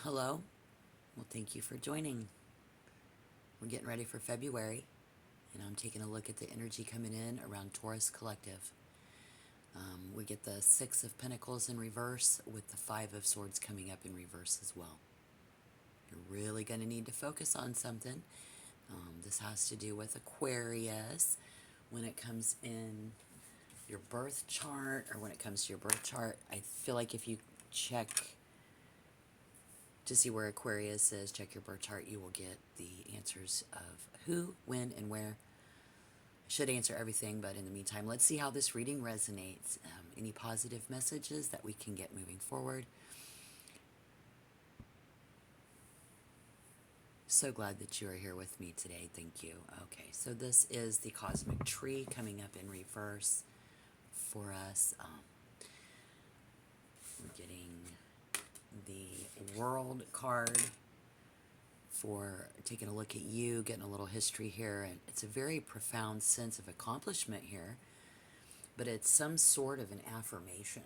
Hello. Well, thank you for joining. We're getting ready for February, and I'm taking a look at the energy coming in around Taurus Collective. We get the Six of Pentacles in reverse with the Five of Swords coming up in reverse as well. You're really going to need to focus on something. This has to do with Aquarius when it comes in your birth chart, or when it comes to your birth chart. I feel like if you check to see where Aquarius is, check your birth chart, you will get the answers of who, when, and where. I should answer everything, but in the meantime, let's see how this reading resonates. Any positive messages that we can get moving forward. So glad that you are here with me today. Thank you. Okay, so this is the cosmic tree coming up in reverse for us. We're getting the World card for taking a look at you, getting a little history here, and it's a very profound sense of accomplishment here, but it's some sort of an affirmation.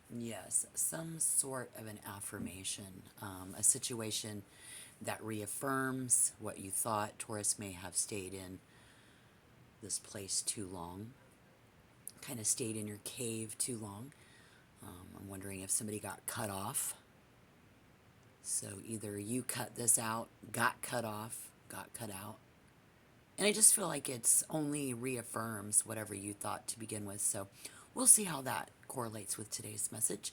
Yes, some sort of an affirmation, a situation that reaffirms what you thought. Taurus may have stayed in this place too long, kind of stayed in your cave too long. I'm wondering if somebody got cut off. So either you cut this out, got cut off, got cut out. And I just feel like it's only reaffirms whatever you thought to begin with. So we'll see how that correlates with today's message.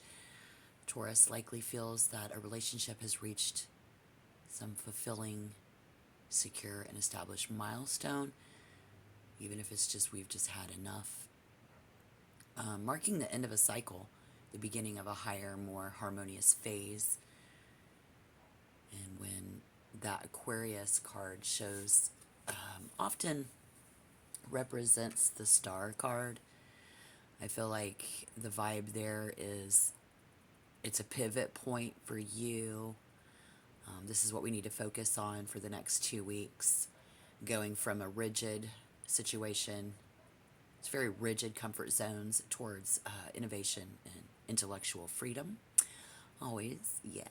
Taurus likely feels that a relationship has reached some fulfilling, secure, and established milestone, even if it's just we've just had enough. Marking the end of a cycle, the beginning of a higher, more harmonious phase. And when that Aquarius card shows, often represents the star card, I feel like the vibe there is it's a pivot point for you. This is what we need to focus on for the next 2 weeks. Going from a rigid situation, it's very rigid comfort zones, towards innovation and intellectual freedom. Always, yeah.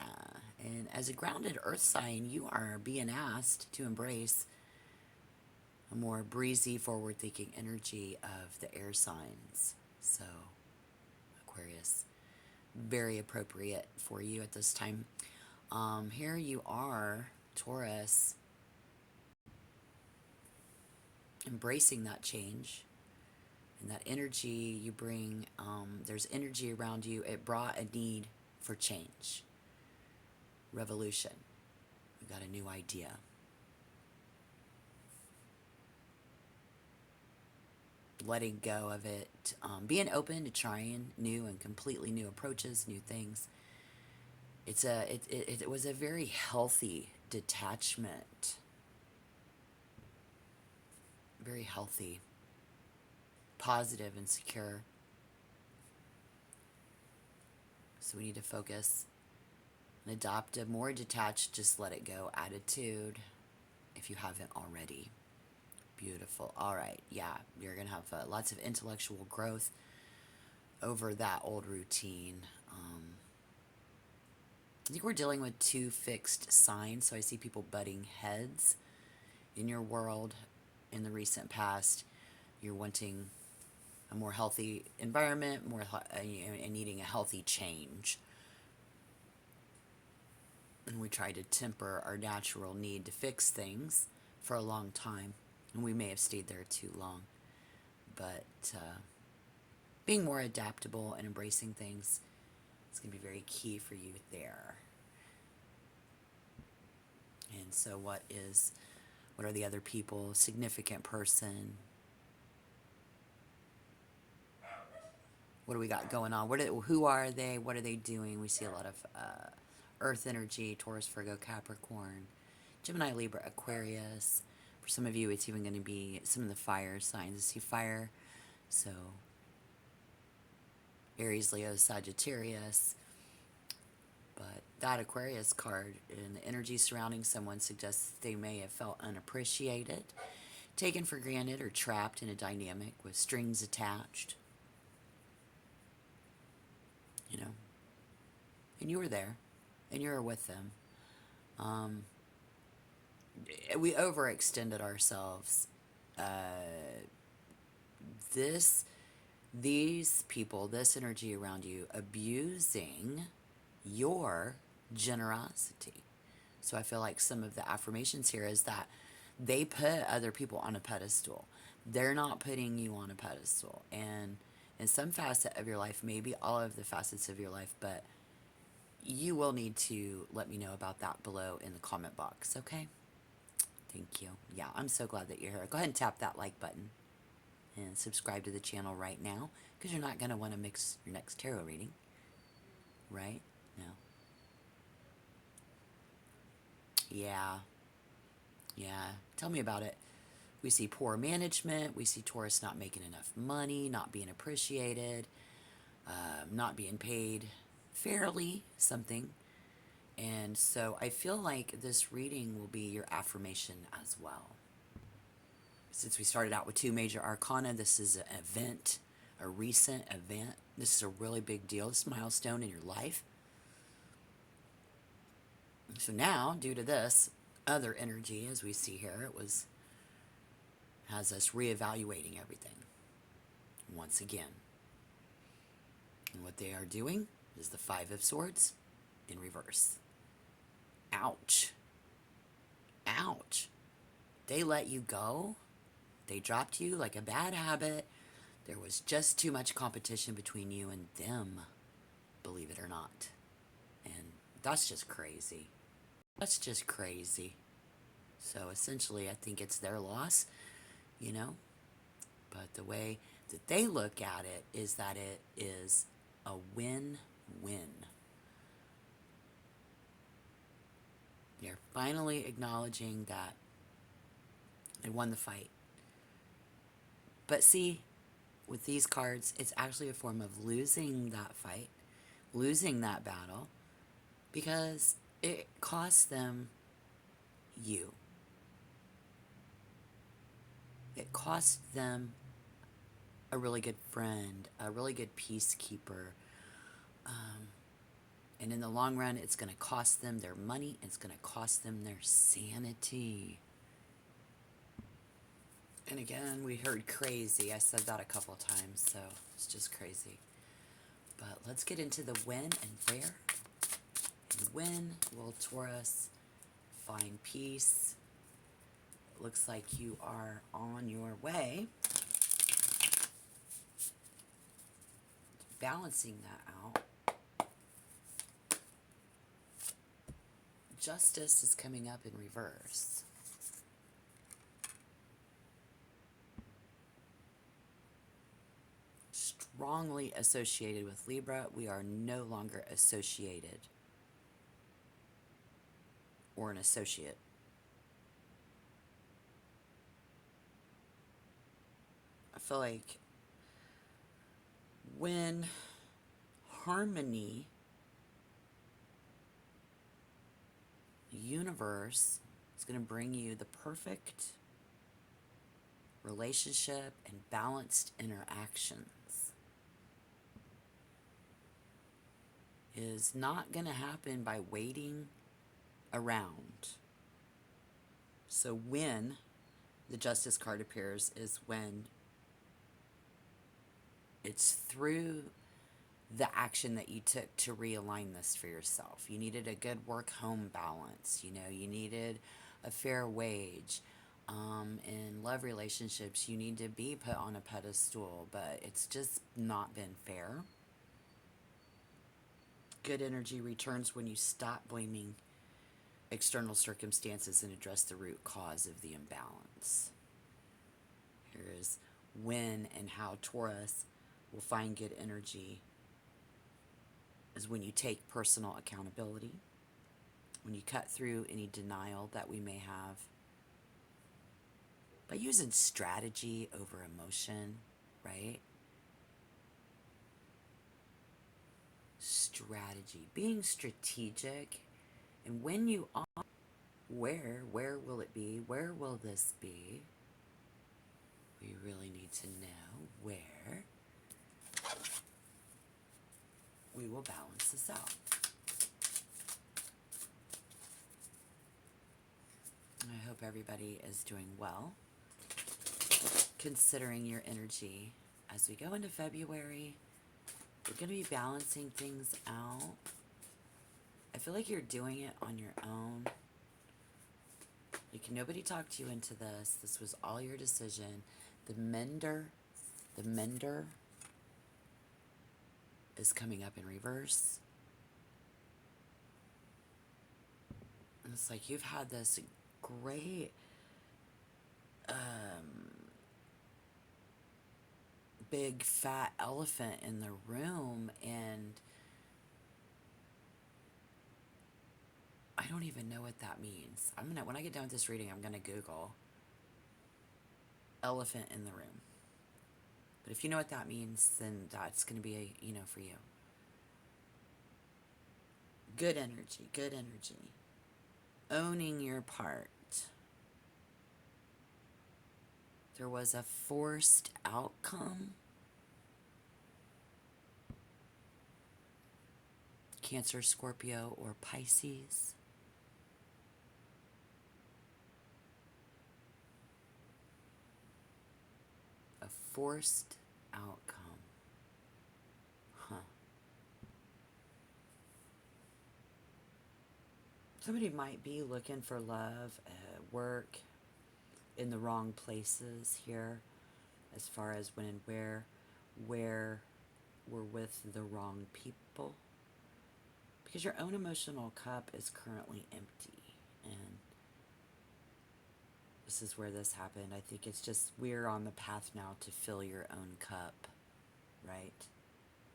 And as a grounded earth sign, you are being asked to embrace a more breezy, forward-thinking energy of the air signs. So, Aquarius, very appropriate for you at this time. Here you are, Taurus, embracing that change and that energy you bring. There's energy around you. It brought a need for change, revolution. We got a new idea. Letting go of it, being open to trying new and completely new approaches, new things. It was a very healthy detachment, very healthy, positive, and secure. So we need to focus and adopt a more detached, just let it go attitude if you haven't already. Beautiful. All right. Yeah, you're going to have lots of intellectual growth over that old routine. I think we're dealing with 2 fixed signs. So I see people butting heads in your world in the recent past. You're wanting a more healthy environment, and needing a healthy change. And we try to temper our natural need to fix things for a long time. And we may have stayed there too long. But being more adaptable and embracing things is going to be very key for you there. And so what are the other people? Significant person. What do we got going on? Who are they? What are they doing? We see a lot of Earth energy, Taurus, Virgo, Capricorn, Gemini, Libra, Aquarius. For some of you, it's even going to be some of the fire signs. I see fire, so Aries, Leo, Sagittarius. But that Aquarius card and the energy surrounding someone suggests they may have felt unappreciated, taken for granted, or trapped in a dynamic with strings attached. You know, and you were there. and you're with them. Um, we overextended ourselves. This, these people, this energy around you, abusing your generosity. So I feel like some of the affirmations here is that they put other people on a pedestal. They're not putting you on a pedestal. And in some facet of your life, maybe all of the facets of your life, but you will need to let me know about that below in the comment box, okay? Thank you. Yeah, I'm so glad that you're here. Go ahead and tap that like button and subscribe to the channel right now because you're not going to want to mix your next tarot reading, right? No. Yeah, yeah. Tell me about it. We see poor management. We see Taurus not making enough money, not being appreciated, not being paid fairly, something. And so I feel like this reading will be your affirmation as well. Since we started out with two major arcana, this is an event, a recent event. This is a really big deal. This milestone in your life. So now, due to this other energy, as we see here, it has us reevaluating everything once again. And what they are doing is the Five of Swords in reverse. Ouch. Ouch. They let you go. They dropped you like a bad habit. There was just too much competition between you and them, believe it or not. And that's just crazy. That's just crazy. So essentially, I think it's their loss, you know? But the way that they look at it is that it is a win-win. They're finally acknowledging that they won the fight. But see, with these cards, it's actually a form of losing that fight, losing that battle, because it costs them you. It cost them a really good friend, a really good peacekeeper. And in the long run, it's going to cost them their money. It's going to cost them their sanity. And again, we heard crazy. I said that a couple of times, so it's just crazy. But let's get into the when and where. And when will Taurus find peace? It looks like you are on your way to balancing that out. Justice is coming up in reverse. Strongly associated with Libra, we are no longer associated or an associate. I feel like when harmony, the universe is going to bring you the perfect relationship and balanced interactions, is not going to happen by waiting around. So when the Justice card appears is when it's through the action that you took to realign this for yourself. You needed a good work-home balance. You know, you needed a fair wage. In love relationships, you need to be put on a pedestal, but it's just not been fair. Good energy returns when you stop blaming external circumstances and address the root cause of the imbalance. Here is when and how Taurus will find good energy is when you take personal accountability, when you cut through any denial that we may have by using strategy over emotion, right? Strategy, being strategic. And when you are, where will it be? Where will this be? We really need to know where we will balance this out. everybody is doing well, considering your energy. As we go into February, we're going to be balancing things out. I feel like you're doing it on your own. Like nobody talked you into this. This was all your decision. The mender is coming up in reverse. And it's like you've had this great big fat elephant in the room, and I don't even know what that means. When I get done with this reading, I'm gonna Google elephant in the room. But if you know what that means, then that's gonna be for you. Good energy, good energy. Owning your part. There was a forced outcome. Cancer, Scorpio, or Pisces. A forced outcome. Huh. Somebody might be looking for love at work in the wrong places here, as far as when and where we're with the wrong people. Because your own emotional cup is currently empty. And this is where this happened. I think it's just we're on the path now to fill your own cup, right?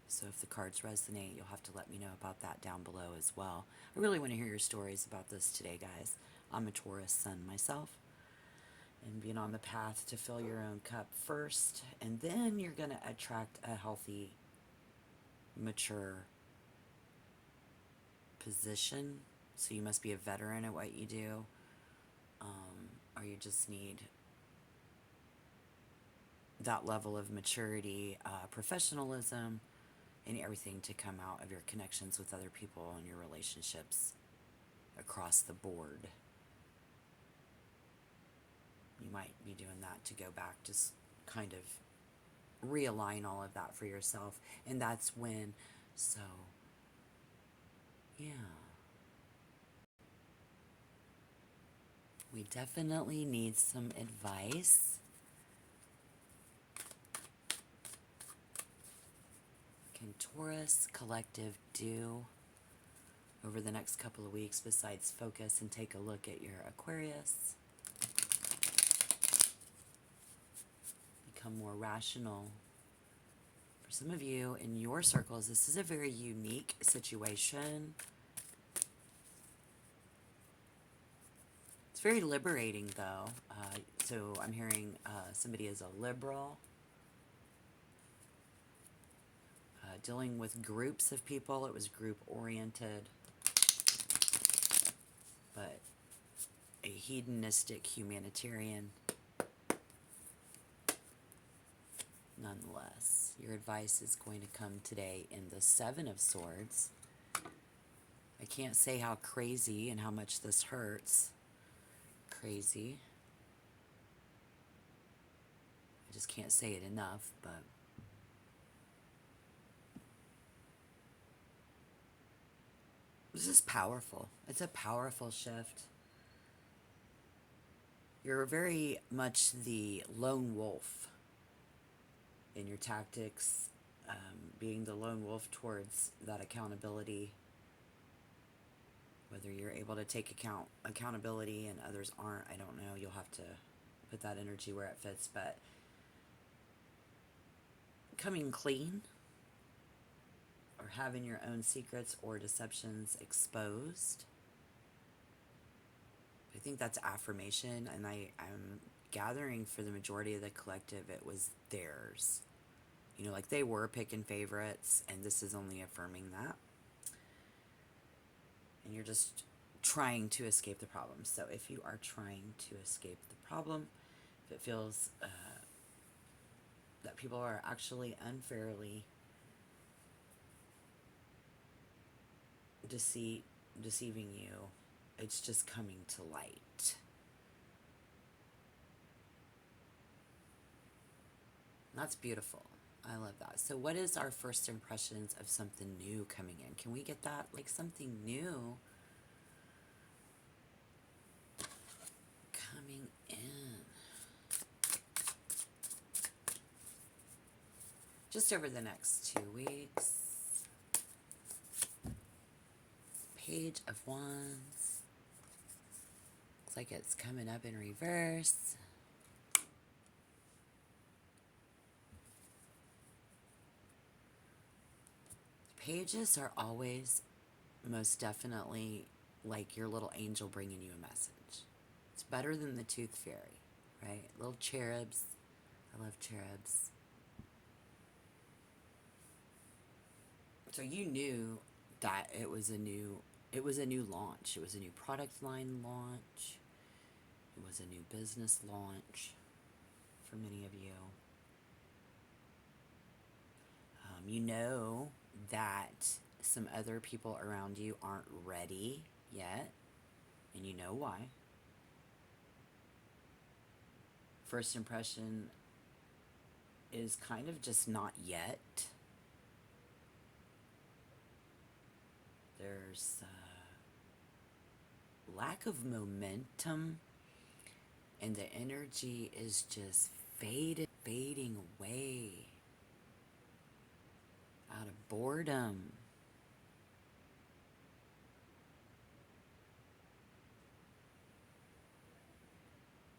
So if the cards resonate, you'll have to let me know about that down below as well. I really want to hear your stories about this today, guys. I'm a Taurus sun myself. And being on the path to fill your own cup first, and then you're going to attract a healthy, mature position. So you must be a veteran at what you do, or you just need that level of maturity, professionalism, and everything to come out of your connections with other people and your relationships across the board. You might be doing that to go back, just kind of realign all of that for yourself. And that's when, so, yeah. We definitely need some advice. Can Taurus Collective do over the next couple of weeks besides focus and take a look at your Aquarius? Become more rational. For some of you in your circles, this is a very unique situation. It's very liberating, though. So I'm hearing somebody is a liberal, dealing with groups of people. It was group-oriented, but a hedonistic humanitarian. Nonetheless, your advice is going to come today in the Seven of Swords. I can't say how crazy and how much this hurts. Crazy. I just can't say it enough, but this is powerful. It's a powerful shift. You're very much the lone wolf in your tactics, being the lone wolf towards that accountability. Whether you're able to take accountability and others aren't, I don't know. You'll have to put that energy where it fits. But coming clean, or having your own secrets or deceptions exposed, I think that's affirmation. And I'm gathering for the majority of the collective, it was theirs. Like they were picking favorites, and this is only affirming that. And you're just trying to escape the problem. So if you are trying to escape the problem, if it feels that people are actually unfairly deceiving you, it's just coming to light. That's beautiful. I love that. So, what is our first impressions of something new coming in? Can we get that? Like something new coming in. Just over the next 2 weeks. Page of Wands. Looks like it's coming up in reverse. Pages are always most definitely like your little angel bringing you a message. It's better than the tooth fairy, right? Little cherubs. I love cherubs. So you knew that it was a new launch. It was a new product line launch. It was a new business launch for many of you. You know that some other people around you aren't ready yet, and you know why. First impression is kind of just not yet. There's lack of momentum, and the energy is just fading away out of boredom.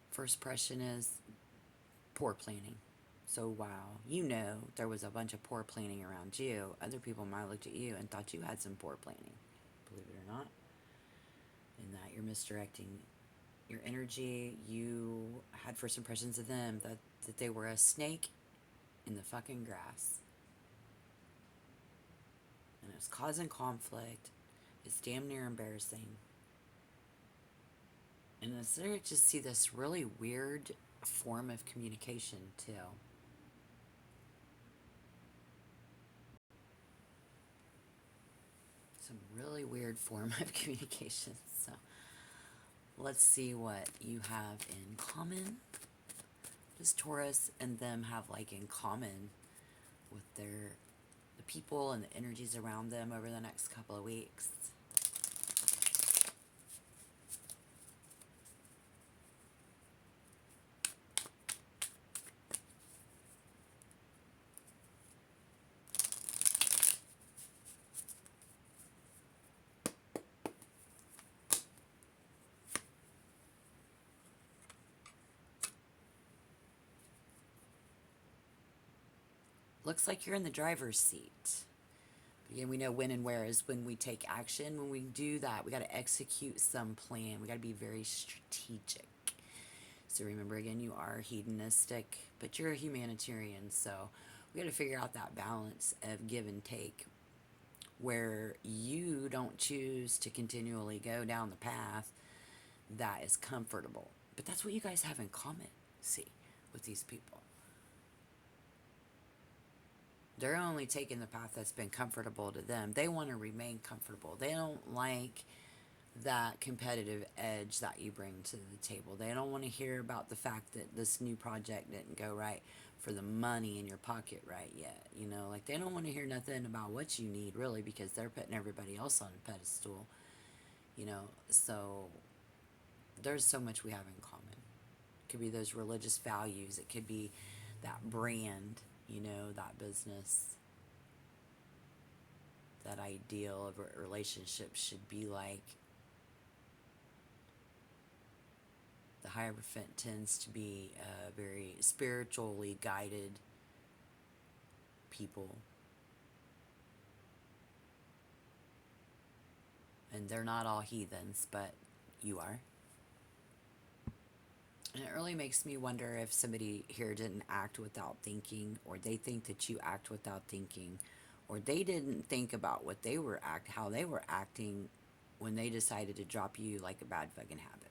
First impression is poor planning. So, wow, you know there was a bunch of poor planning around you. Other people might have looked at you and thought you had some poor planning, believe it or not. And that you're misdirecting your energy. You had first impressions of them that they were a snake in the fucking grass. And it was causing conflict. It's damn near embarrassing. And it's there to see this really weird form of communication too. Some really weird form of communication. So let's see what you have in common. Does Taurus and them have like in common with the people and the energies around them over the next couple of weeks? Looks like you're in the driver's seat. Again, we know when and where is when we take action. When we do that, we got to execute some plan. We got to be very strategic. So remember, again, you are hedonistic, but you're a humanitarian. So we got to figure out that balance of give and take, where you don't choose to continually go down the path that is comfortable. But that's what you guys have in common, see, with these people. They're only taking the path that's been comfortable to them. They want to remain comfortable. They don't like that competitive edge that you bring to the table. They don't want to hear about the fact that this new project didn't go right for the money in your pocket right yet. You know, like they don't want to hear nothing about what you need really, because they're putting everybody else on a pedestal. You know, so there's so much we have in common. It could be those religious values. It could be that brand, you know, that business, that ideal of a relationship should be like. The Hierophant tends to be very spiritually guided people. And they're not all heathens, but you are. And it really makes me wonder if somebody here didn't act without thinking, or they think that you act without thinking, or they didn't think about how they were acting when they decided to drop you like a bad fucking habit.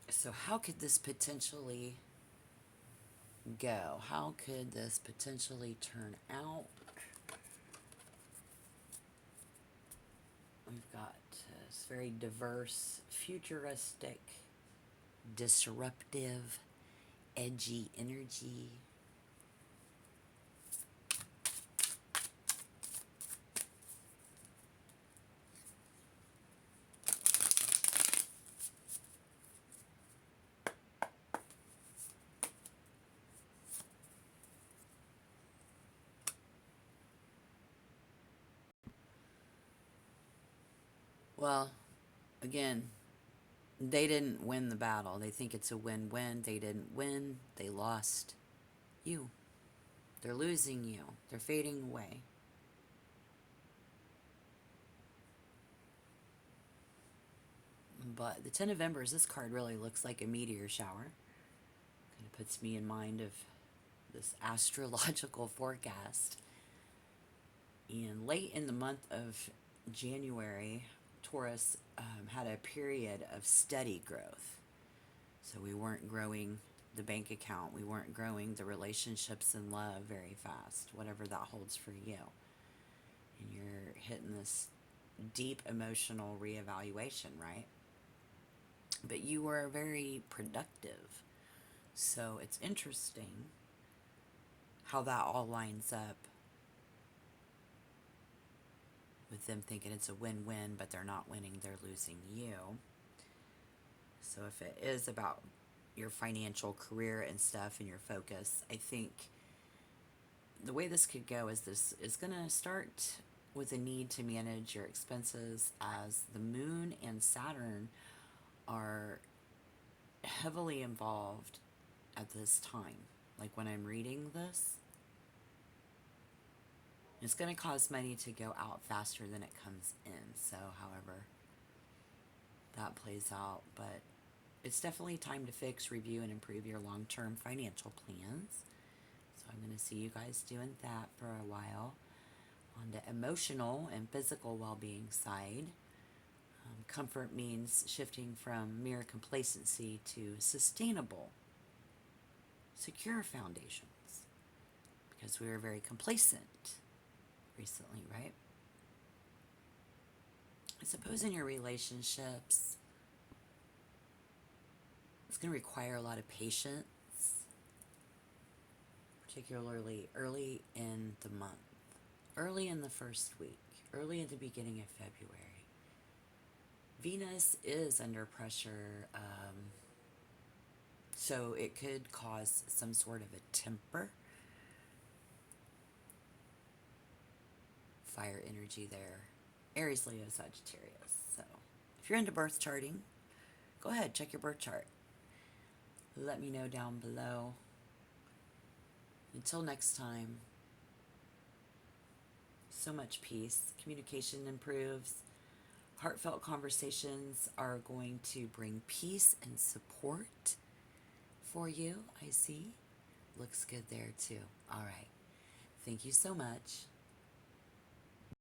So how could this potentially go? How could this potentially turn out? We've got this very diverse, futuristic disruptive, edgy energy. Well, again, they didn't win the battle. They think it's a win-win. They didn't win. They lost you. They're losing you. They're fading away. But the Ten of Embers, this card really looks like a meteor shower. Kind of puts me in mind of this astrological forecast. And late in the month of January, Taurus had a period of steady growth. So we weren't growing the bank account. We weren't growing the relationships and love very fast, whatever that holds for you. And you're hitting this deep emotional reevaluation, right? But you were very productive. So it's interesting how that all lines up with them thinking it's a win-win, but they're not winning, they're losing you. So if it is about your financial career and stuff and your focus, I think the way this could go is this is going to start with a need to manage your expenses, as the moon and Saturn are heavily involved at this time. Like when I'm reading this, it's going to cause money to go out faster than it comes in. So however that plays out, but it's definitely time to fix, review, and improve your long-term financial plans. So I'm going to see you guys doing that for a while. On the emotional and physical well-being side, comfort means shifting from mere complacency to sustainable, secure foundations. Because we were very complacent recently, right? I suppose in your relationships, it's going to require a lot of patience, particularly early in the month, early in the first week, early at the beginning of February. Venus is under pressure, so it could cause some sort of a temper. Fire energy there. Aries, Leo, Sagittarius. So if you're into birth charting, go ahead, check your birth chart. Let me know down below. Until next time, so much peace. Communication improves. Heartfelt conversations are going to bring peace and support for you, I see. Looks good there too. All right. Thank you so much.